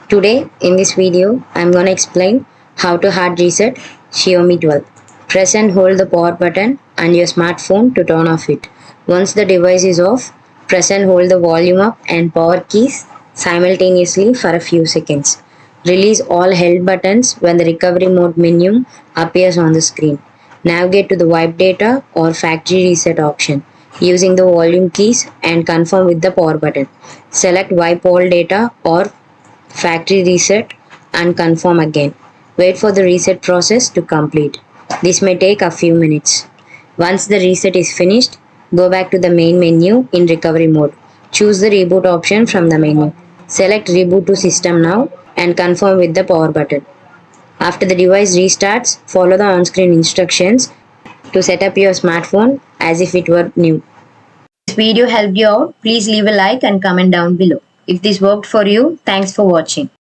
Today in this video, I'm gonna explain how to hard reset Xiaomi 12. Press and hold the power button on your smartphone to turn off it. Once the device is off, press and hold the volume up and power keys simultaneously for a few seconds. Release all held buttons when the recovery mode menu appears on the screen. Navigate to the wipe data or factory reset option using the volume keys and confirm with the power button. Select wipe all data or factory reset and confirm again. Wait for the reset process to complete. This may take a few minutes. Once the reset is finished, go back to the main menu in recovery mode. Choose the reboot option from the menu. Select reboot to system now and confirm with the power button. After the device restarts, follow the on-screen instructions to set up your smartphone as if it were new. If this video helped you out, please leave a like and comment down below. If this worked for you, thanks for watching.